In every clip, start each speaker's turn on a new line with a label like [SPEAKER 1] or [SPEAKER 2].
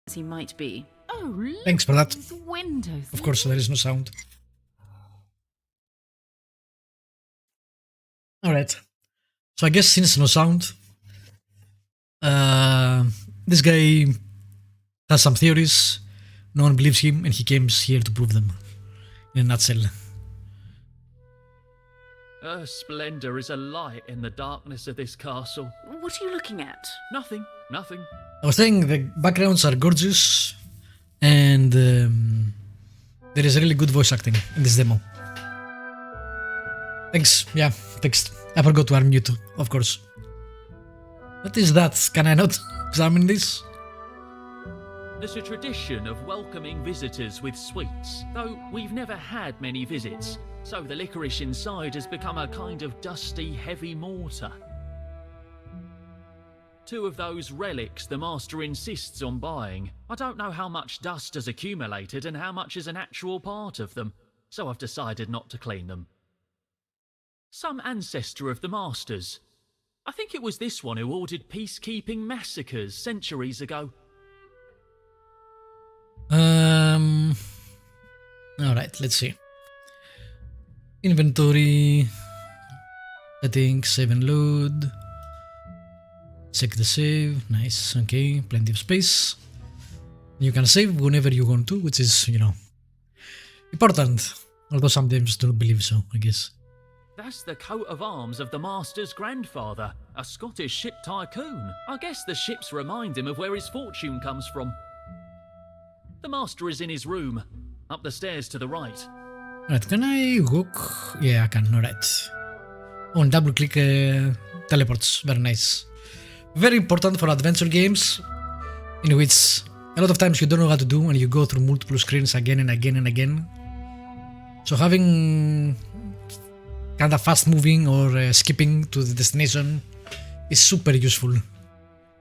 [SPEAKER 1] as he might be.
[SPEAKER 2] Oh,
[SPEAKER 3] Thanks for that.
[SPEAKER 2] these windows.
[SPEAKER 3] Of course, there is no sound. Alright. So I guess since no sound, this guy has some theories. No one believes him, and he came here to prove them. In a nutshell.
[SPEAKER 4] Her splendour is a light in the darkness of this castle.
[SPEAKER 1] What are you looking at?
[SPEAKER 4] Nothing, nothing.
[SPEAKER 3] I was saying the backgrounds are gorgeous, and there is really good voice acting in this demo. Thanks, yeah, thanks. I forgot to unmute, of course. What is that? Can I not examine this?
[SPEAKER 4] There's a tradition of welcoming visitors with sweets, though we've never had many visits, so the licorice inside has become a kind of dusty, heavy mortar. 2 of those relics the master insists on buying. I don't know how much dust has accumulated and how much is an actual part of them, so I've decided not to clean them. Some ancestor of the master's. I think it was this one who ordered peacekeeping massacres centuries ago.
[SPEAKER 3] Alright, let's see. Inventory. Settings, save and load. Check the save. Nice, okay, plenty of space. You can save whenever you want to, which is, you know, important. Although sometimes don't believe so, I guess.
[SPEAKER 4] That's the coat of arms of the master's grandfather, a Scottish ship tycoon. I guess the ships remind him of where his fortune comes from. The master is in his room, up the stairs to the right.
[SPEAKER 3] Alright, can I walk? Yeah, I can, alright. Oh, and double click teleports, very nice. Very important for adventure games, in which a lot of times you don't know what to do and you go through multiple screens again and again and again. So having kind of fast moving or skipping to the destination is super useful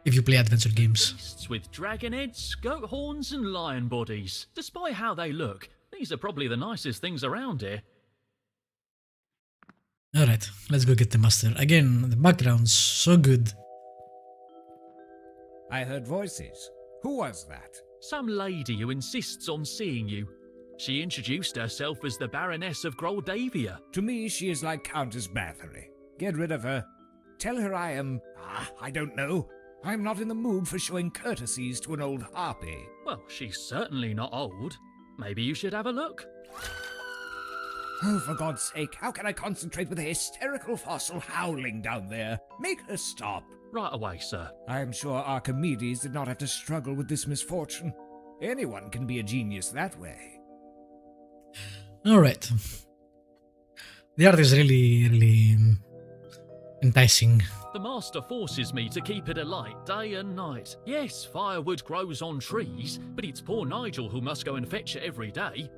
[SPEAKER 3] if you play adventure games.
[SPEAKER 4] Beasts with dragon heads, goat horns and lion bodies. Despite how they look, these are probably the nicest things around here.
[SPEAKER 3] Alright, let's go get the master. Again, the background's so good.
[SPEAKER 5] I heard voices. Who was that?
[SPEAKER 4] Some lady who insists on seeing you. She introduced herself as the Baroness of Groldavia.
[SPEAKER 5] To me, she is like Countess Bathory. Get rid of her. Tell her I am... I don't know. I'm not in the mood for showing courtesies to an old harpy.
[SPEAKER 4] Well, she's certainly not old. Maybe you should have a look.
[SPEAKER 5] Oh, for God's sake, how can I concentrate with a hysterical fossil howling down there? Make her stop.
[SPEAKER 4] Right away, sir.
[SPEAKER 5] I am sure Archimedes did not have to struggle with this misfortune. Anyone can be a genius that way.
[SPEAKER 3] Alright. The art is really enticing.
[SPEAKER 4] The master forces me to keep it alight day and night. Yes, firewood grows on trees, but it's poor Nigel who must go and fetch it every day.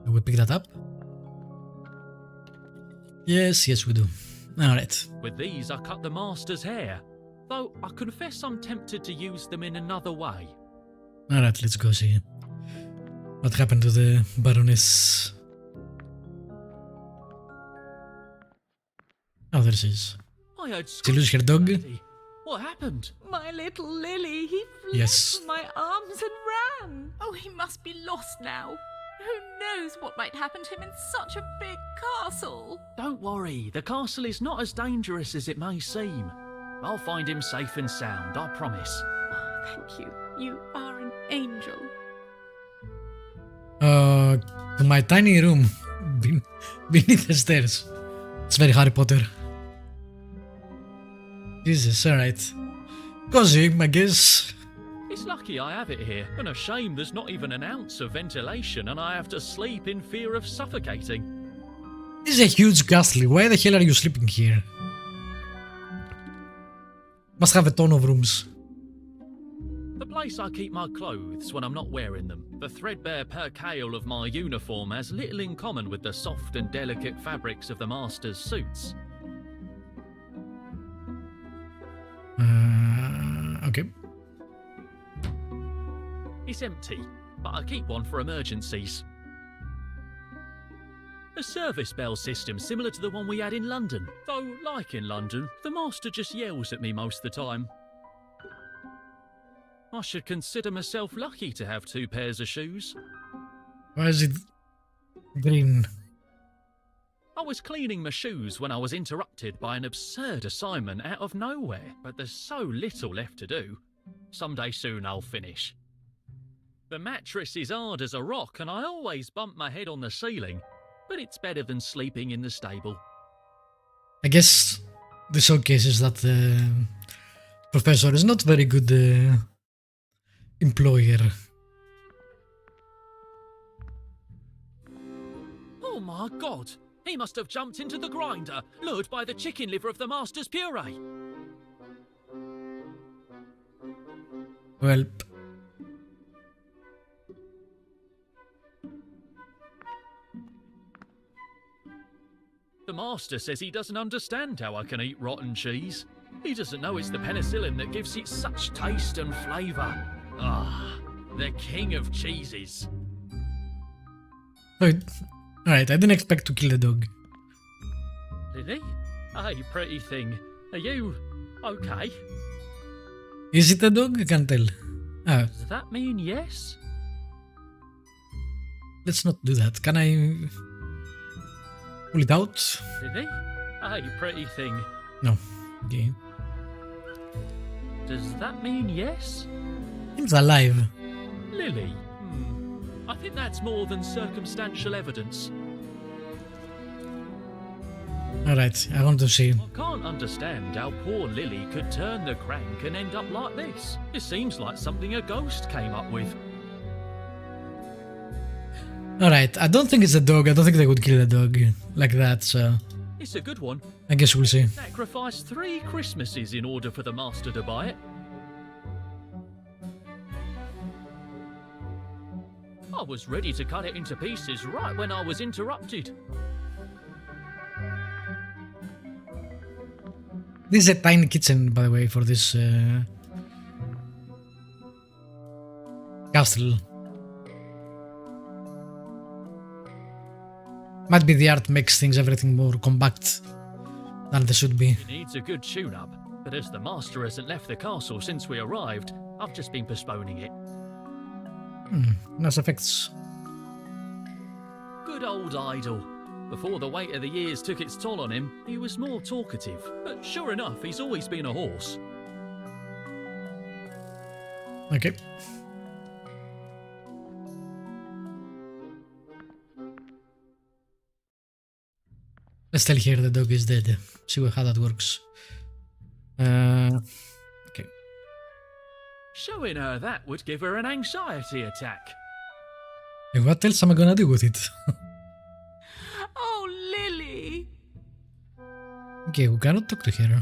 [SPEAKER 3] Do we pick that up? Yes, we do. Alright.
[SPEAKER 4] With these, I cut the master's hair, though I confess I'm tempted to use them in another way.
[SPEAKER 3] Alright, let's go see what happened to the Baroness. Oh, there she is.
[SPEAKER 4] I heard
[SPEAKER 3] Did she lose her dog?
[SPEAKER 4] What happened?
[SPEAKER 2] My little Lily, he fled
[SPEAKER 3] Yes.
[SPEAKER 2] from my arms and ran. Oh, he must be lost now. Who knows what might happen to him in such a big castle?
[SPEAKER 4] Don't worry, the castle is not as dangerous as it may seem. I'll find him safe and sound, I promise.
[SPEAKER 2] Oh, thank you. You are an angel.
[SPEAKER 3] To my tiny room beneath the stairs. It's very Harry Potter. Jesus, alright. Cozy, I guess.
[SPEAKER 4] It's lucky I have it here, and a shame there's not even an ounce of ventilation and I have to sleep in fear of suffocating.
[SPEAKER 3] This is a huge ghastly. Why the hell are you sleeping here? Must have a ton of rooms.
[SPEAKER 4] The place I keep my clothes when I'm not wearing them. The threadbare percale of my uniform has little in common with the soft and delicate fabrics of the master's suits.
[SPEAKER 3] Okay.
[SPEAKER 4] It's empty, but I keep one for emergencies. A service bell system similar to the one we had in London. Though, like in London, the master just yells at me most of the time. I should consider myself lucky to have 2 pairs of shoes.
[SPEAKER 3] Why is it green?
[SPEAKER 4] I was cleaning my shoes when I was interrupted by an absurd assignment out of nowhere, but there's so little left to do. Someday soon I'll finish. The mattress is hard as a rock and I always bump my head on the ceiling, but it's better than sleeping in the stable.
[SPEAKER 3] I guess this showcases that the professor is not very good employer.
[SPEAKER 4] Oh my god! He must have jumped into the grinder, lured by the chicken liver of the master's puree.
[SPEAKER 3] Well,
[SPEAKER 4] The master says he doesn't understand how I can eat rotten cheese. He doesn't know it's the penicillin that gives it such taste and flavour. Ah, the king of cheeses.
[SPEAKER 3] alright, I didn't expect to kill the dog.
[SPEAKER 4] Lily? Hey, pretty thing. Are you okay?
[SPEAKER 3] Is it a dog? I can't tell. Ah,
[SPEAKER 4] Does that mean yes?
[SPEAKER 3] let's not do that. Can I pull it out?
[SPEAKER 4] Lily? Hey, pretty thing.
[SPEAKER 3] No. Okay.
[SPEAKER 4] Does that mean yes?
[SPEAKER 3] Seems alive.
[SPEAKER 4] Lily? I think that's more than circumstantial evidence.
[SPEAKER 3] Alright, I want to see.
[SPEAKER 4] I can't understand how poor Lily could turn the crank and end up like this. It seems like something a ghost came up with.
[SPEAKER 3] Alright, I don't think it's a dog. I don't think they would kill a dog like that, so
[SPEAKER 4] It's a good one.
[SPEAKER 3] I guess we'll see.
[SPEAKER 4] Sacrificed 3 Christmases in order for the master to buy it. I was ready to cut it into pieces right when I was interrupted.
[SPEAKER 3] This is a tiny kitchen, by the way, for this castle. Might be the art makes things everything more compact than they should be.
[SPEAKER 4] It needs a good tune-up, but as the master hasn't left the castle since we arrived, I've just been postponing it.
[SPEAKER 3] Nice effects.
[SPEAKER 4] Good old idol. Before the weight of the years took its toll on him, he was more talkative. But sure enough, he's always been a horse.
[SPEAKER 3] Okay. Let's tell here the dog is dead. See how that works. Okay.
[SPEAKER 4] Showing her that would give her an anxiety attack.
[SPEAKER 3] And what else am I gonna do with it?
[SPEAKER 2] Oh, Lily!
[SPEAKER 3] Okay, we cannot talk to her.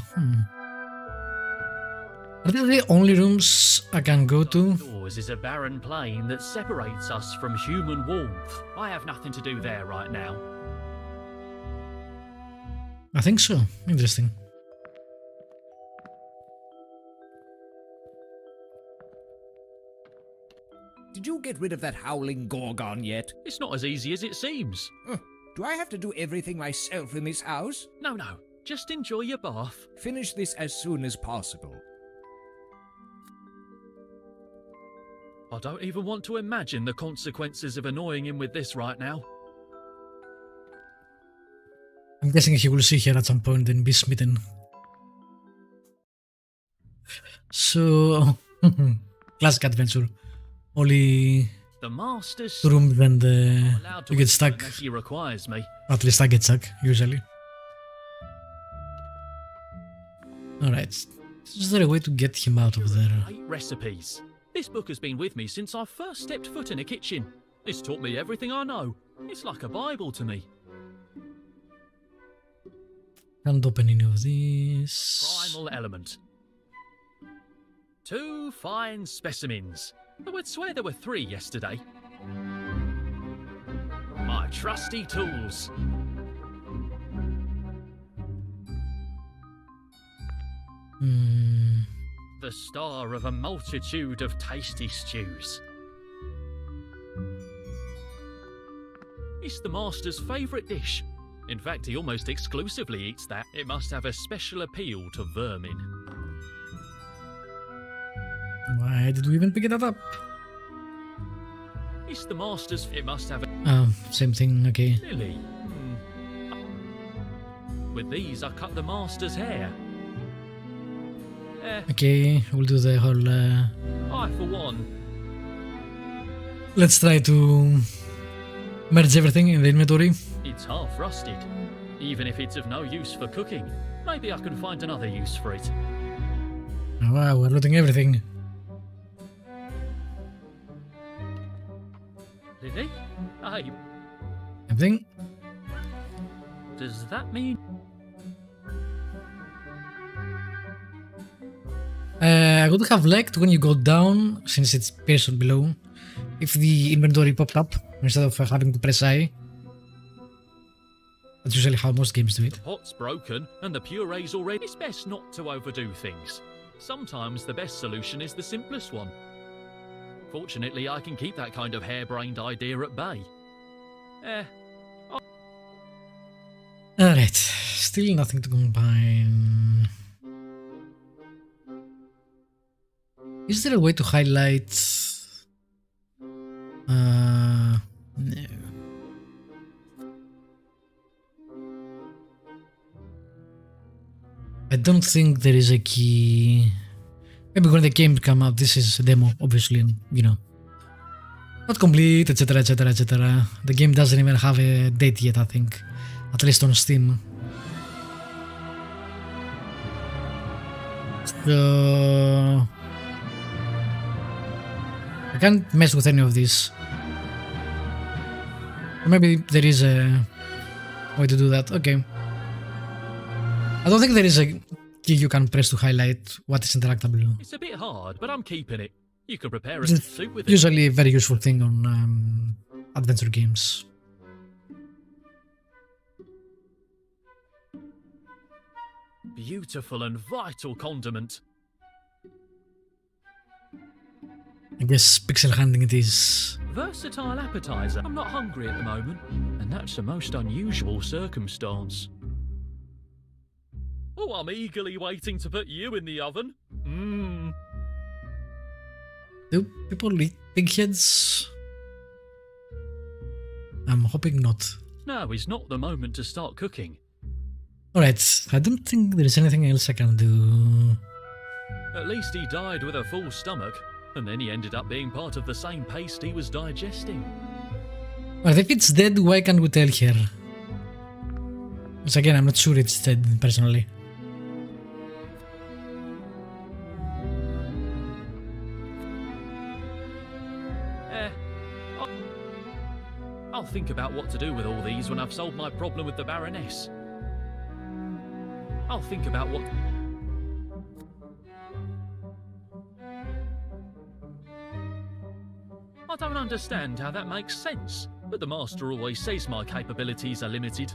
[SPEAKER 3] Are these the only rooms I can go to?
[SPEAKER 4] Yours is a barren plain that separates us from human warmth. I have nothing to do there right now.
[SPEAKER 3] I think so. Interesting.
[SPEAKER 5] Did you get rid of that howling gorgon yet?
[SPEAKER 4] It's not as easy as it seems.
[SPEAKER 5] Do I have to do everything myself in this house?
[SPEAKER 4] No, just enjoy your bath.
[SPEAKER 5] Finish this as soon as possible.
[SPEAKER 4] I don't even want to imagine the consequences of annoying him with this right now.
[SPEAKER 3] I'm guessing he will see her at some point and be smitten. So, classic adventure. Only
[SPEAKER 4] The master's
[SPEAKER 3] 2 rooms and
[SPEAKER 4] allowed to
[SPEAKER 3] you get
[SPEAKER 4] enter
[SPEAKER 3] stuck.
[SPEAKER 4] unless he requires me.
[SPEAKER 3] At least I get stuck, usually. Alright. Is there a way to get him out of there?
[SPEAKER 4] 8 recipes. This book has been with me since I first stepped foot in a kitchen. It's taught me everything I know. It's like a Bible to me.
[SPEAKER 3] Can't open any of these.
[SPEAKER 4] Primal element. 2 fine specimens. I would swear there were 3 yesterday. My trusty tools. The star of a multitude of tasty stews. It's the master's favourite dish. In fact, he almost exclusively eats that. It must have a special appeal to vermin.
[SPEAKER 3] Why did we even pick that up?
[SPEAKER 4] It's the master's. It must have a
[SPEAKER 3] Oh, same thing, okay.
[SPEAKER 4] lily. With these, I cut the master's hair.
[SPEAKER 3] Okay, we'll do the whole...
[SPEAKER 4] I, for one,
[SPEAKER 3] Let's try to merge everything in the inventory.
[SPEAKER 4] it's half rusted. Even if it's of no use for cooking, maybe I can find another use for it.
[SPEAKER 3] Oh, wow, we're looting everything.
[SPEAKER 4] Lily? Hey,
[SPEAKER 3] Everything?
[SPEAKER 4] does that mean...
[SPEAKER 3] I would have liked when you go down, since it's person below, if the inventory popped up instead of having to press I. That's usually how most games do it.
[SPEAKER 4] Pot's broken and the puree's already... It's best not to overdo things. Sometimes the best solution is the simplest one. Fortunately, I can keep that kind of harebrained idea at bay.
[SPEAKER 3] Alright, still nothing to combine. Is there a way to highlight... no. I don't think there is a key. Maybe when the game come out, this is a demo, obviously, you know. Not complete, etc, etc, etc. The game doesn't even have a date yet, I think. At least on Steam. So... I can't mess with any of this. Or maybe there is a way to do that. Okay. I don't think there is a key you can press to highlight what is interactable.
[SPEAKER 4] It's a bit hard, but I'm keeping it. You could prepare a
[SPEAKER 3] It's
[SPEAKER 4] soup with it.
[SPEAKER 3] usually a very useful thing on adventure games.
[SPEAKER 4] Beautiful and vital condiment.
[SPEAKER 3] I guess pixel hunting it is.
[SPEAKER 4] Versatile appetizer. I'm not hungry at the moment, and that's a most unusual circumstance. Oh, I'm eagerly waiting to put you in the oven.
[SPEAKER 3] Do people eat pig heads? I'm hoping not.
[SPEAKER 4] Now is not the moment to start cooking.
[SPEAKER 3] Alright, I don't think there is anything else I can do.
[SPEAKER 4] At least he died with a full stomach, and then he ended up being part of the same paste he was digesting.
[SPEAKER 3] But if it's dead, why can't we tell her? Because again, I'm not sure it's dead, personally.
[SPEAKER 4] I'll think about what to do with all these when I've solved my problem with the Baroness. I'll think about what... I don't understand how that makes sense, but the Master always says my capabilities are limited.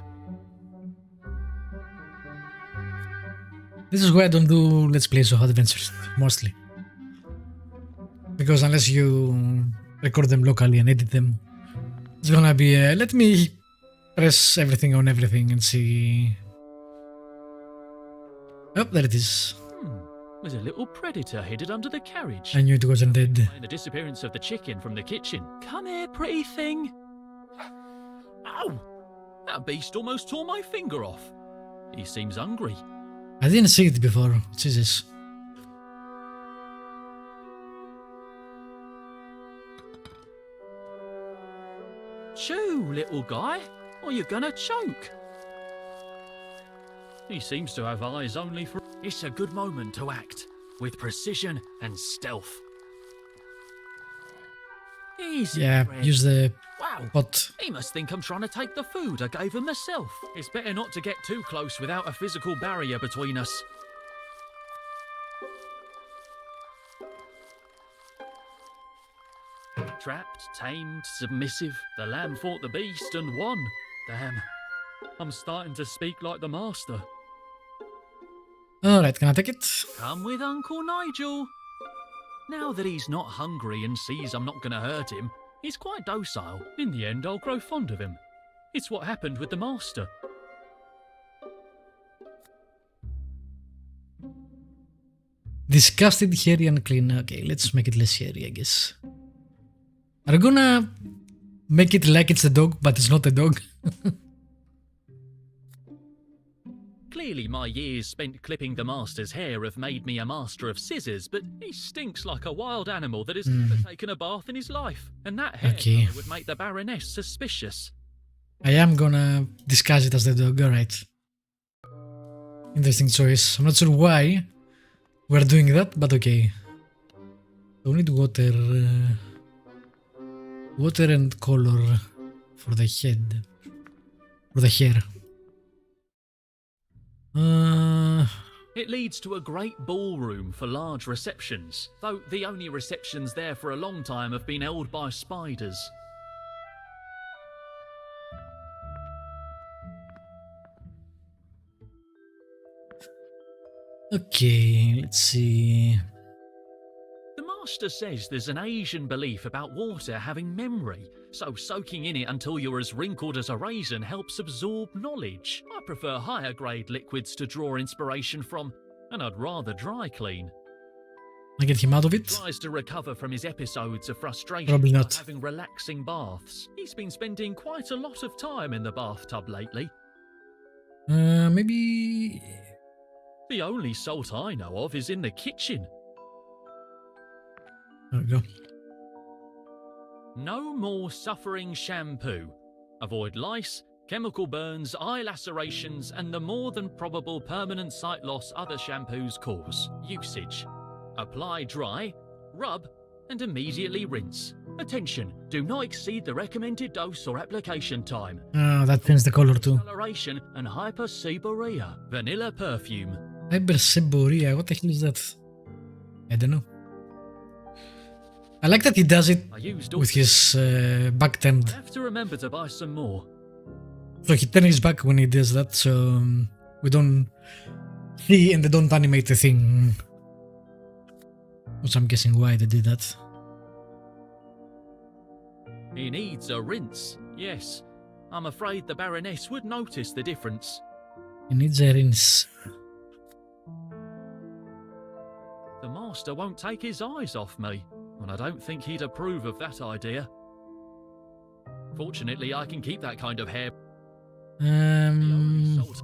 [SPEAKER 3] This is why I don't do Let's Plays of adventures, mostly. Because unless you record them locally and edit them, it's gonna be let me press everything on everything and see... Oh, there it is.
[SPEAKER 4] There's a little predator hidden under the carriage.
[SPEAKER 3] I knew it wasn't dead.
[SPEAKER 4] And the disappearance of the chicken from the kitchen. Come here, pretty thing. Ow! That beast almost tore my finger off. He seems hungry.
[SPEAKER 3] I didn't see it before. Jesus.
[SPEAKER 4] Chew, little guy, or you're gonna choke. He seems to have eyes only for... It's a good moment to act, with precision and stealth. Easy,
[SPEAKER 3] Yeah,
[SPEAKER 4] Fred.
[SPEAKER 3] use the
[SPEAKER 4] Wow,
[SPEAKER 3] pot.
[SPEAKER 4] he must think I'm trying to take the food I gave him myself. It's better not to get too close without a physical barrier between us. Trapped, tamed, submissive, the lamb fought the beast and won. Damn, I'm starting to speak like the Master.
[SPEAKER 3] Alright, can I take it?
[SPEAKER 4] Come with Uncle Nigel. Now that he's not hungry and sees I'm not going to hurt him, he's quite docile. In the end, I'll grow fond of him. It's what happened with the Master.
[SPEAKER 3] Disgusted, hairy, and clean. Okay, let's make it less hairy, I guess. Are we gonna make it like it's a dog, but it's not a dog?
[SPEAKER 4] Clearly my years spent clipping the master's hair have made me a master of scissors, but he stinks like a wild animal that has never taken a bath in his life, and that hair
[SPEAKER 3] Okay.
[SPEAKER 4] colour would make the Baroness suspicious.
[SPEAKER 3] I am gonna disguise it as the dog, alright. Interesting choice. I'm not sure why we're doing that, but okay. So we need water. Water and color for the head. For the hair.
[SPEAKER 4] It leads to a great ballroom for large receptions, though the only receptions there for a long time have been held by spiders.
[SPEAKER 3] Okay, let's see.
[SPEAKER 4] The master says there's an Asian belief about water having memory, so soaking in it until you're as wrinkled as a raisin helps absorb knowledge. I prefer higher grade liquids to draw inspiration from, and I'd rather dry clean.
[SPEAKER 3] I get him out of it?
[SPEAKER 4] Tries to recover from his episodes of frustration
[SPEAKER 3] Probably
[SPEAKER 4] by
[SPEAKER 3] not.
[SPEAKER 4] having relaxing baths. He's been spending quite a lot of time in the bathtub lately.
[SPEAKER 3] Maybe...
[SPEAKER 4] The only salt I know of is in the kitchen.
[SPEAKER 3] There we go.
[SPEAKER 4] No more suffering shampoo. Avoid lice, chemical burns, eye lacerations, and the more than probable permanent sight loss other shampoos cause. Usage. Apply dry, rub, and immediately rinse. Attention, do not exceed the recommended dose or application time.
[SPEAKER 3] That changed the color too.
[SPEAKER 4] Coloration and hyperseborrhea. Vanilla perfume.
[SPEAKER 3] Hyperseborrhea, what the hell is that? I don't know. I like that he does it
[SPEAKER 4] I used
[SPEAKER 3] with his back
[SPEAKER 4] I
[SPEAKER 3] turned.
[SPEAKER 4] have to remember to buy some more.
[SPEAKER 3] So he turns his back when he does that, so we don't see and they don't animate the thing. Which I'm guessing why they did that.
[SPEAKER 4] He needs a rinse, yes. I'm afraid the Baroness would notice the difference.
[SPEAKER 3] He needs a rinse.
[SPEAKER 4] The master won't take his eyes off me, and I don't think he'd approve of that idea. Fortunately, I can keep that kind of hair. The only salt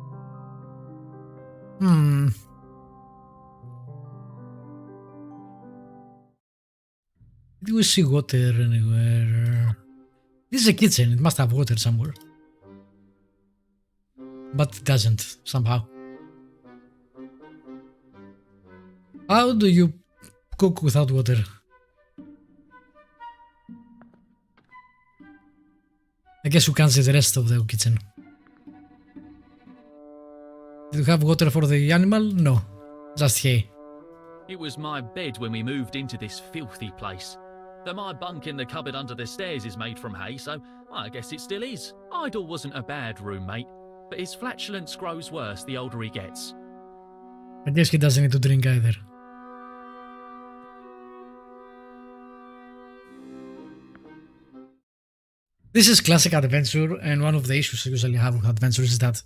[SPEAKER 3] Do we see water anywhere? This is a kitchen, it must have water somewhere. But it doesn't, somehow. How do you cook without water? I guess you can't see the rest of the kitchen. Do you have water for the animal? No, just hay.
[SPEAKER 4] It was my bed when we moved into this filthy place. Though my bunk in the cupboard under the stairs is made from hay, so I guess it still is. Idle wasn't a bad roommate, but his flatulence grows worse the older he gets.
[SPEAKER 3] I guess he doesn't need to drink either. This is classic adventure, and one of the issues I usually have with adventures is that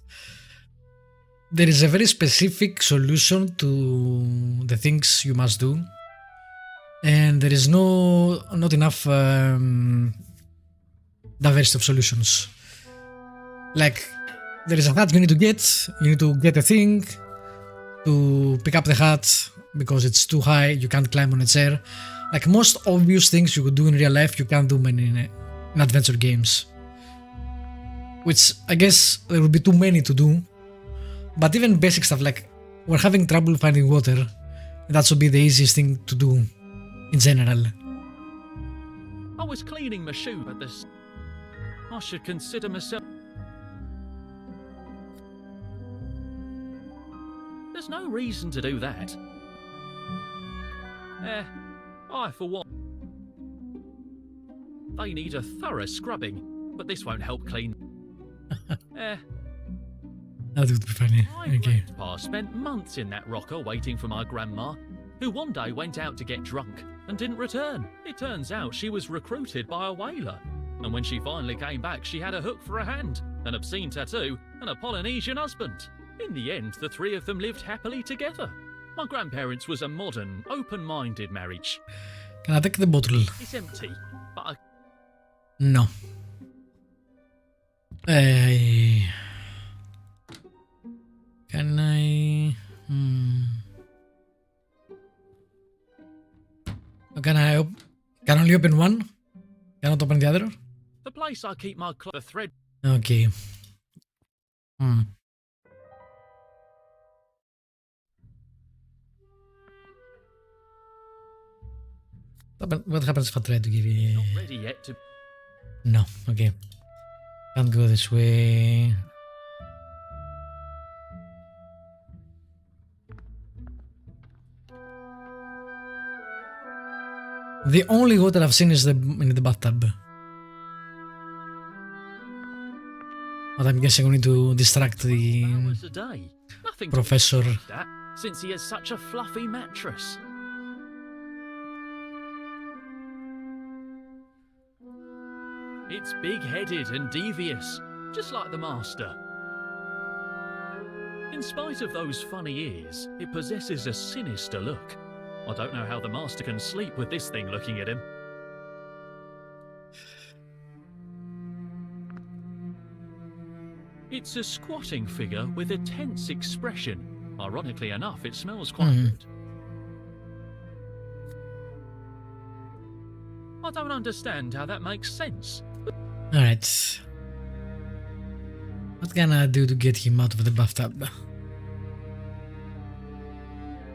[SPEAKER 3] there is a very specific solution to the things you must do, and there is not enough diversity of solutions. Like, there is a hat you need to get a thing, to pick up the hat because it's too high, you can't climb on a chair. Like most obvious things you could do in real life, you can't do in adventure games. Which I guess there would be too many to do. But even basic stuff like we're having trouble finding water, that should be the easiest thing to do in general.
[SPEAKER 4] I was cleaning my shoe at this. I should consider myself. There's no reason to do that. I for one. They need a thorough scrubbing, but this won't help clean.
[SPEAKER 3] That would be funny.
[SPEAKER 4] My
[SPEAKER 3] Okay.
[SPEAKER 4] grandpa spent months in that rocker waiting for my grandma, who one day went out to get drunk and didn't return. It turns out she was recruited by a whaler, and when she finally came back, she had a hook for a hand, an obscene tattoo, and a Polynesian husband. In the end, the three of them lived happily together. My grandparents' was a modern, open-minded marriage.
[SPEAKER 3] Can I take the bottle?
[SPEAKER 4] It's empty, but I...
[SPEAKER 3] No. Can I... Can I only open one? Cannot open the other?
[SPEAKER 4] The place I keep my the thread...
[SPEAKER 3] Okay. What happens if I try to give you...
[SPEAKER 4] Not ready yet to...
[SPEAKER 3] No, okay. Can't go this way. The only water I've seen is in the bathtub. But I'm guessing we need to distract the
[SPEAKER 4] Hours a day. Nothing
[SPEAKER 3] professor.
[SPEAKER 4] that, since he has such a fluffy mattress. It's big-headed and devious, just like the master. In spite of those funny ears, it possesses a sinister look. I don't know how the master can sleep with this thing looking at him. It's a squatting figure with a tense expression. Ironically enough, it smells quite good. I don't understand how that makes sense.
[SPEAKER 3] Alright. What can I do to get him out of the bathtub?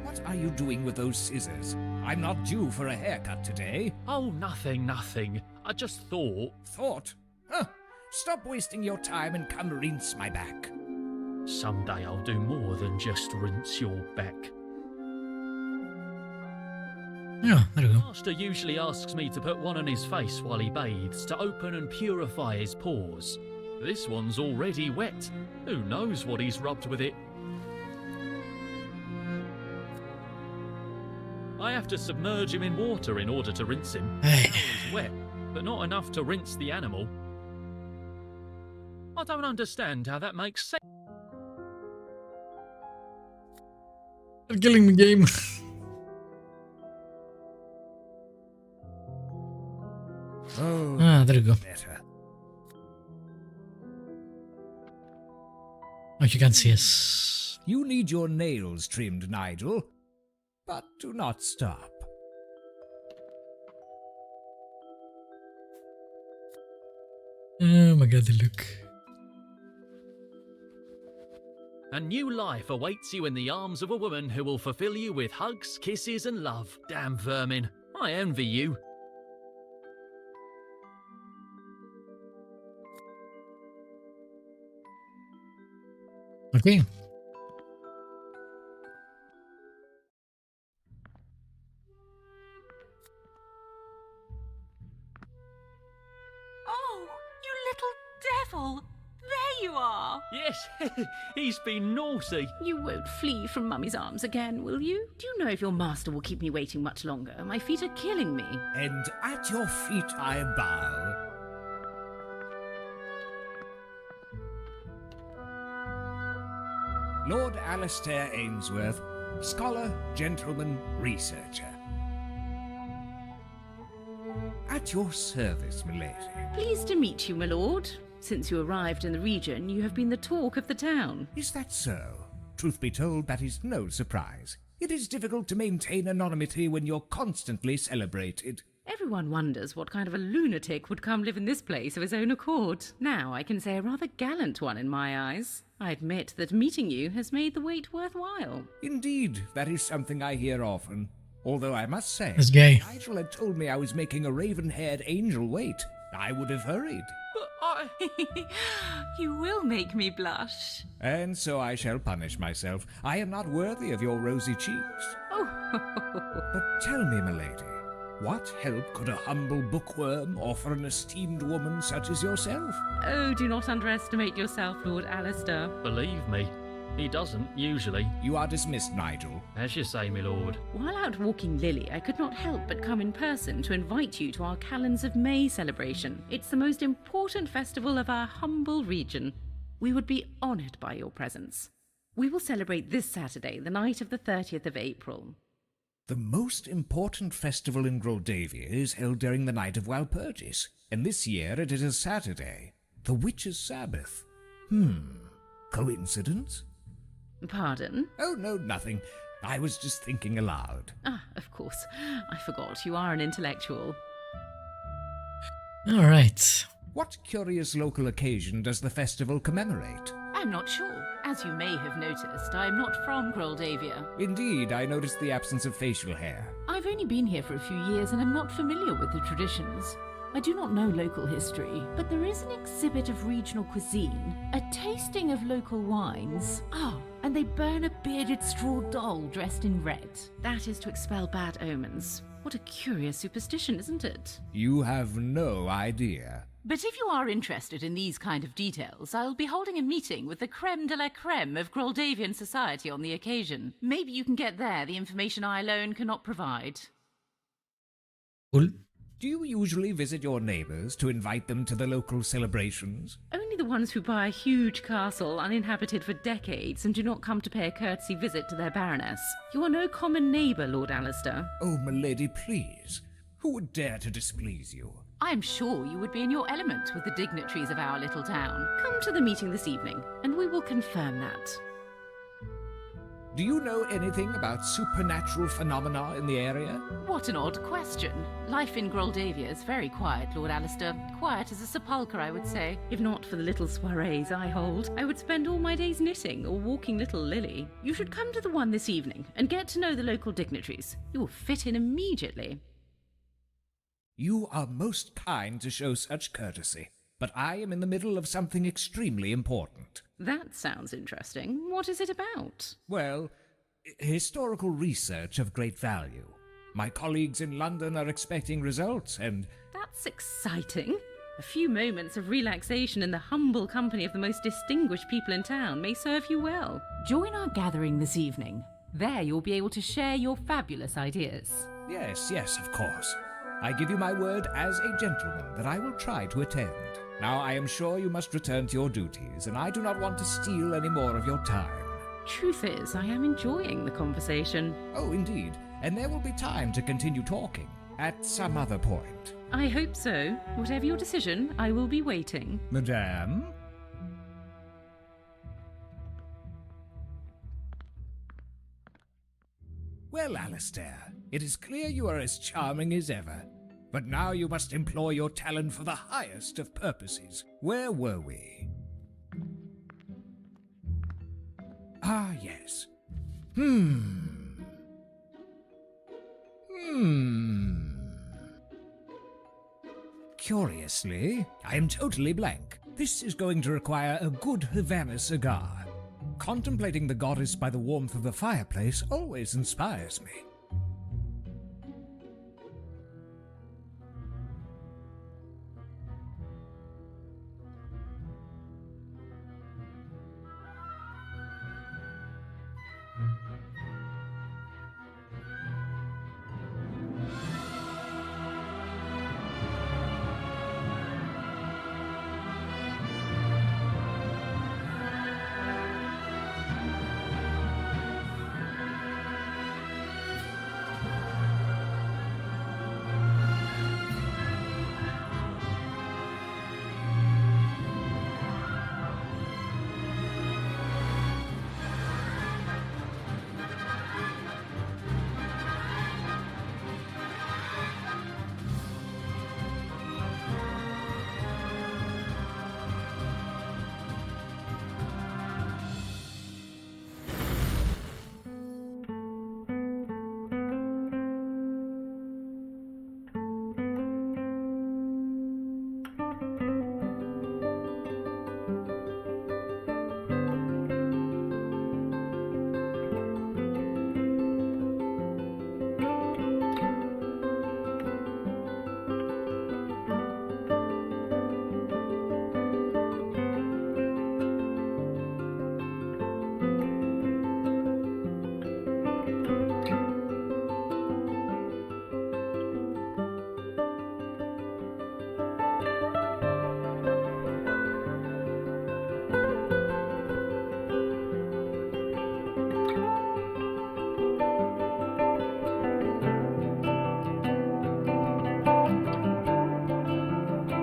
[SPEAKER 5] What are you doing with those scissors? I'm not due for a haircut today.
[SPEAKER 4] Oh, nothing. I just thought...
[SPEAKER 5] Thought? Huh. Stop wasting your time and come rinse my back.
[SPEAKER 4] Someday I'll do more than just rinse your back.
[SPEAKER 3] Yeah, there we
[SPEAKER 4] The
[SPEAKER 3] go.
[SPEAKER 4] master usually asks me to put one on his face while he bathes to open and purify his pores. This one's already wet. Who knows what he's rubbed with it? I have to submerge him in water in order to rinse him.
[SPEAKER 3] Hey.
[SPEAKER 4] He's wet, but not enough to rinse the animal. I don't understand how that makes sense.
[SPEAKER 3] You're killing me, game.
[SPEAKER 5] Oh,
[SPEAKER 3] There you go.
[SPEAKER 5] better.
[SPEAKER 3] Oh, you can't see us.
[SPEAKER 5] You need your nails trimmed, Nigel. But do not stop.
[SPEAKER 3] Oh my god, the look.
[SPEAKER 4] A new life awaits you in the arms of a woman who will fulfill you with hugs, kisses, and love. Damn vermin. I envy you.
[SPEAKER 3] Okay.
[SPEAKER 2] Oh, you little devil! There you are!
[SPEAKER 4] Yes, he's been naughty.
[SPEAKER 1] You won't flee from Mummy's arms again, will you? Do you know if your master will keep me waiting much longer? My feet are killing me.
[SPEAKER 5] And at your feet I bow. Lord Alistair Ainsworth, scholar, gentleman, researcher. At your service, milady.
[SPEAKER 1] Pleased to meet you, my lord. Since you arrived in the region, you have been the talk of the town.
[SPEAKER 5] Is that so? Truth be told, that is no surprise. It is difficult to maintain anonymity when you're constantly celebrated.
[SPEAKER 1] Everyone wonders what kind of a lunatic would come live in this place of his own accord. Now I can say a rather gallant one in my eyes. I admit that meeting you has made the wait worthwhile.
[SPEAKER 5] Indeed, that is something I hear often. Although I must say,
[SPEAKER 3] That's gay.
[SPEAKER 5] Nigel had told me I was making a raven-haired angel wait. I would have hurried.
[SPEAKER 4] But I...
[SPEAKER 2] You will make me blush.
[SPEAKER 5] And so I shall punish myself. I am not worthy of your rosy cheeks.
[SPEAKER 1] Oh,
[SPEAKER 5] But tell me, milady, what help could a humble bookworm offer an esteemed woman such as yourself?
[SPEAKER 1] oh, do not underestimate yourself, Lord Alistair.
[SPEAKER 4] Believe me, he doesn't, usually.
[SPEAKER 5] You are dismissed, Nigel.
[SPEAKER 4] As you say, my lord.
[SPEAKER 1] While out walking Lily, I could not help but come in person to invite you to our Callans of May celebration. It's the most important festival of our humble region. We would be honoured by your presence. We will celebrate this Saturday, the night of the 30th of April.
[SPEAKER 5] The most important festival in Groldavia is held during the night of Walpurgis, and this year it is a Saturday, the Witches' Sabbath. Coincidence?
[SPEAKER 1] Pardon?
[SPEAKER 5] Oh, no, nothing. I was just thinking aloud.
[SPEAKER 1] Ah, of course. I forgot. You are an intellectual.
[SPEAKER 3] All right.
[SPEAKER 5] What curious local occasion does the festival commemorate?
[SPEAKER 2] I'm not sure. As you may have noticed, I am not from Groldavia.
[SPEAKER 5] Indeed, I noticed the absence of facial hair.
[SPEAKER 2] I've only been here for a few years and am not familiar with the traditions. I do not know local history, but there is an exhibit of regional cuisine, a tasting of local wines. And they burn a bearded straw doll dressed in red.
[SPEAKER 1] That is to expel bad omens. What a curious superstition, isn't it?
[SPEAKER 5] You have no idea.
[SPEAKER 2] But if you are interested in these kind of details, I'll be holding a meeting with the creme de la creme of Groldavian society on the occasion. Maybe you can get there the information I alone cannot provide.
[SPEAKER 3] Cool.
[SPEAKER 5] Do you usually visit your neighbours to invite them to the local celebrations?
[SPEAKER 1] Only the ones who buy a huge castle uninhabited for decades and do not come to pay a courtesy visit to their baroness. You are no common neighbour, Lord Alistair.
[SPEAKER 5] Oh, milady, please. Who would dare to displease you?
[SPEAKER 2] I am sure you would be in your element with the dignitaries of our little town.
[SPEAKER 1] Come to the meeting this evening, and we will confirm that.
[SPEAKER 5] Do you know anything about supernatural phenomena in the area?
[SPEAKER 2] What an odd question. Life in Groldavia is very quiet, Lord Alistair. Quiet as a sepulchre, I would say.
[SPEAKER 1] If not for the little soirees I hold, I would spend all my days knitting or walking little Lily. You should come to the one this evening and get to know the local dignitaries. You will fit in immediately.
[SPEAKER 5] You are most kind to show such courtesy, but I am in the middle of something extremely important.
[SPEAKER 1] That sounds interesting. What is it about?
[SPEAKER 5] Well, historical research of great value. My colleagues in London are expecting results, and...
[SPEAKER 1] That's exciting. A few moments of relaxation in the humble company of the most distinguished people in town may serve you well.
[SPEAKER 2] Join our gathering this evening. There you'll be able to share your fabulous ideas.
[SPEAKER 5] Yes, of course. I give you my word as a gentleman that I will try to attend. Now, I am sure you must return to your duties, and I do not want to steal any more of your time.
[SPEAKER 1] Truth is, I am enjoying the conversation.
[SPEAKER 5] Oh, indeed, and there will be time to continue talking at some other point.
[SPEAKER 1] I hope so. Whatever your decision, I will be waiting.
[SPEAKER 5] Madame? Well, Alistair, it is clear you are as charming as ever. But now you must employ your talent for the highest of purposes. Where were we? Ah, yes. Curiously, I am totally blank. This is going to require a good Havana cigar. Contemplating the goddess by the warmth of the fireplace always inspires me.